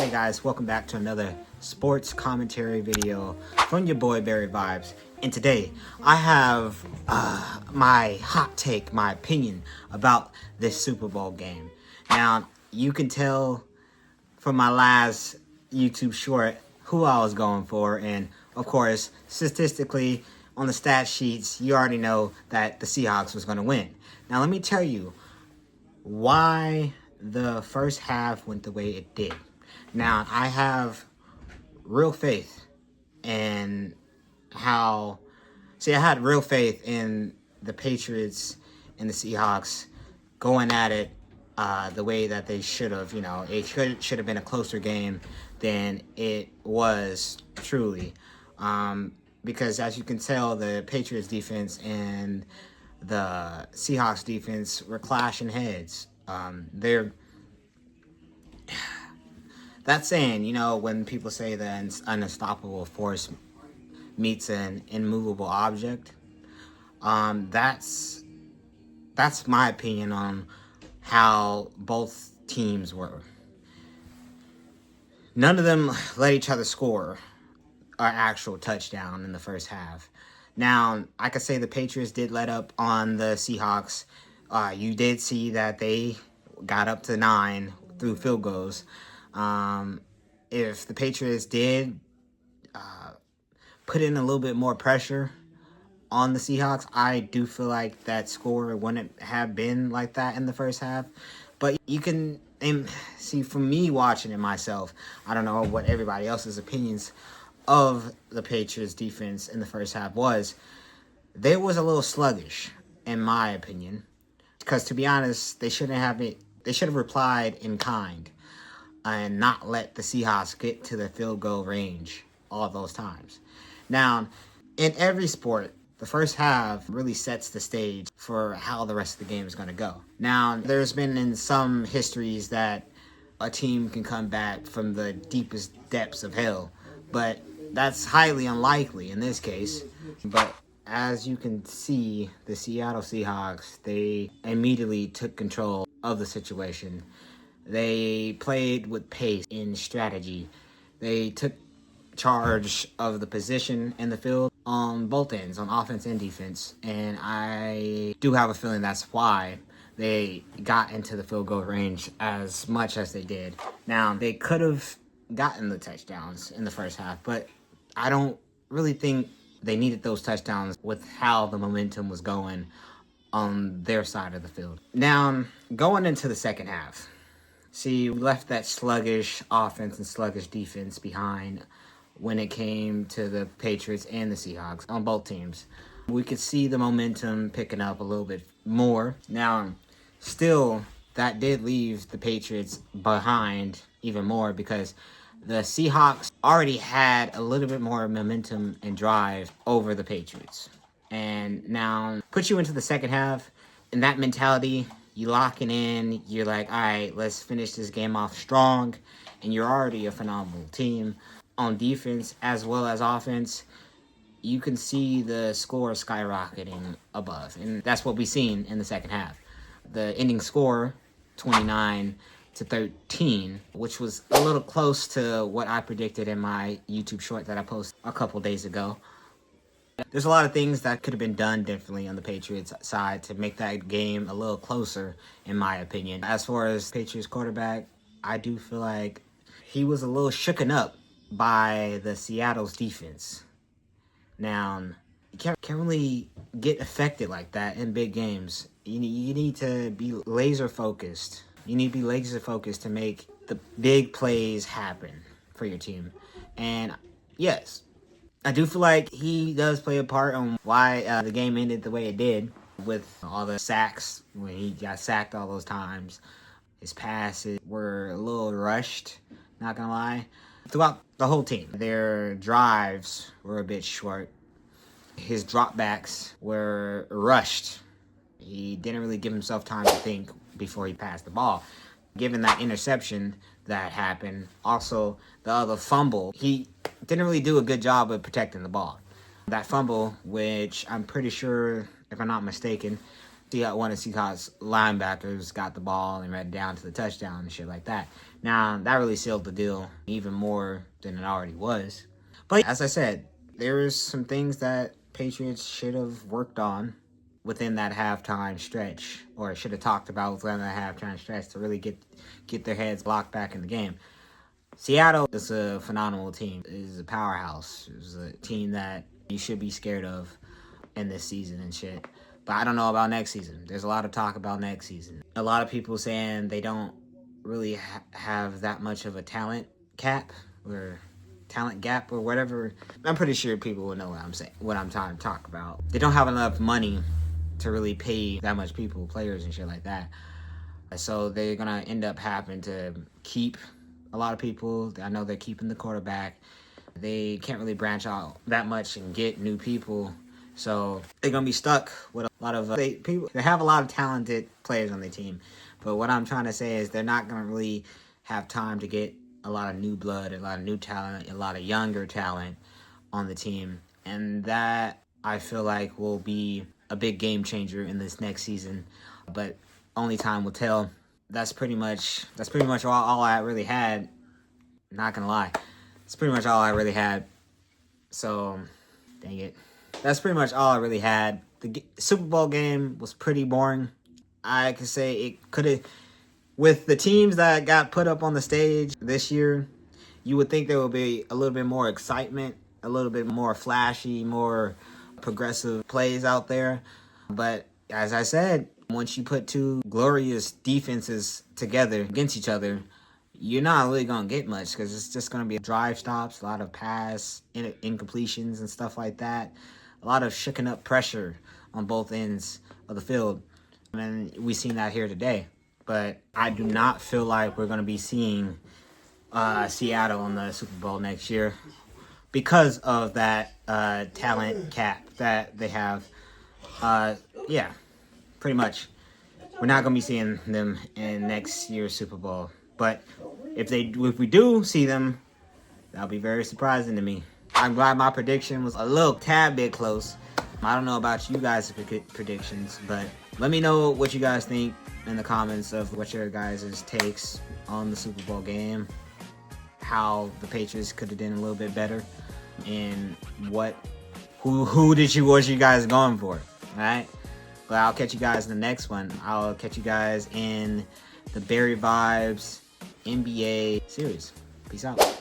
Hey guys, welcome back to another sports commentary video from your boy Barry Vibes. And today I have my hot take, my opinion about this Super Bowl game. Now, you can tell from my last YouTube short who I was going for, and of course, statistically on the stat sheets, you already know that the Seahawks was going to win. Now, let me tell you why the first half went the way it did. Now, I have real faith in I had real faith in the Patriots and the Seahawks going at it the way that they should have. You know, it should have been a closer game than it was, truly. Because as you can tell, the Patriots defense and the Seahawks defense were clashing heads. That's saying, you know, when people say that an unstoppable force meets an immovable object, that's my opinion on how both teams were. None of them let each other score an actual touchdown in the first half. Now, I could say the Patriots did let up on the Seahawks. You did see that they got up to 9 through field goals. If the Patriots did put in a little bit more pressure on the Seahawks, I do feel like that score wouldn't have been like that in the first half. But you can see, from me watching it myself, I don't know what everybody else's opinions of the Patriots defense in the first half was. They was a little sluggish, in my opinion, because to be honest, they should have replied in kind and not let the Seahawks get to the field goal range all those times. Now, in every sport, the first half really sets the stage for how the rest of the game is going to go. Now, there's been in some histories that a team can come back from the deepest depths of hell, but that's highly unlikely in this case. But as you can see, the Seattle Seahawks, they immediately took control of the situation. They played with pace and strategy. They took charge of the position in the field on both ends, on offense and defense. And I do have a feeling that's why they got into the field goal range as much as they did. Now, they could have gotten the touchdowns in the first half, but I don't really think they needed those touchdowns with how the momentum was going on their side of the field. Now, going into the second half, we left that sluggish offense and sluggish defense behind when it came to the Patriots and the Seahawks on both teams. We could see the momentum picking up a little bit more. Now, still, that did leave the Patriots behind even more because the Seahawks already had a little bit more momentum and drive over the Patriots. And now, put you into the second half, in that mentality, you locking in, you're like, all right, let's finish this game off strong, and you're already a phenomenal team. On defense as well as offense, you can see the score skyrocketing above, and that's what we've seen in the second half. The ending score, 29-13, which was a little close to what I predicted in my YouTube short that I posted a couple days ago. There's a lot of things that could have been done differently on the Patriots side to make that game a little closer, in my opinion. As far as Patriots quarterback, I do feel like he was a little shooken up by the Seattle's defense. Now, you can't really get affected like that in big games. You need to be laser focused. You need to be laser focused to make the big plays happen for your team. And yes, I do feel like he does play a part on why the game ended the way it did, with all the sacks, when he got sacked all those times. His passes were a little rushed, not gonna lie. Throughout the whole team, their drives were a bit short. His dropbacks were rushed. He didn't really give himself time to think before he passed the ball. Given that interception that happened, also the other fumble, he didn't really do a good job of protecting the ball. That fumble, which I'm pretty sure, if I'm not mistaken, one of Seahawks linebackers got the ball and ran down to the touchdown and shit like that. Now, that really sealed the deal even more than it already was. But as I said, there was some things that Patriots should have worked on within that halftime stretch, or should have talked about within that halftime stretch to really get their heads blocked back in the game. Seattle is a phenomenal team. It is a powerhouse. It is a team that you should be scared of in this season and shit. But I don't know about next season. There's a lot of talk about next season. A lot of people saying they don't really have that much of a talent cap or talent gap or whatever. I'm pretty sure people will know what I'm saying, what I'm trying to talk about. They don't have enough money to really pay that much people, players and shit like that. So they're going to end up having to keep a lot of people. I know they're keeping the quarterback. They can't really branch out that much and get new people. So they're going to be stuck with a lot of people. They have a lot of talented players on their team. But what I'm trying to say is they're not going to really have time to get a lot of new blood, a lot of new talent, a lot of younger talent on the team. And that, I feel like, will be a big game changer in this next season. But only time will tell. That's pretty much all I really had. Not going to lie. It's pretty much all I really had. So, dang it. That's pretty much all I really had. The Super Bowl game was pretty boring. I could say it could have, with the teams that got put up on the stage this year, you would think there would be a little bit more excitement, a little bit more flashy, more progressive plays out there. But as I said, once you put two glorious defenses together against each other, you're not really going to get much, because it's just going to be drive stops, a lot of pass incompletions and stuff like that. A lot of shooking up pressure on both ends of the field. And we've seen that here today. But I do not feel like we're going to be seeing Seattle in the Super Bowl next year because of that talent cap that they have. Yeah, pretty much. We're not going to be seeing them in next year's Super Bowl. But if we do see them, that'll be very surprising to me. I'm glad my prediction was a little tad bit close. I don't know about you guys' predictions, but let me know what you guys think in the comments of what your guys' takes on the Super Bowl game, how the Patriots could have done a little bit better, and who was you guys going for, all right? But I'll catch you guys in the next one. I'll catch you guys in the Barry Vibes NBA series. Peace out.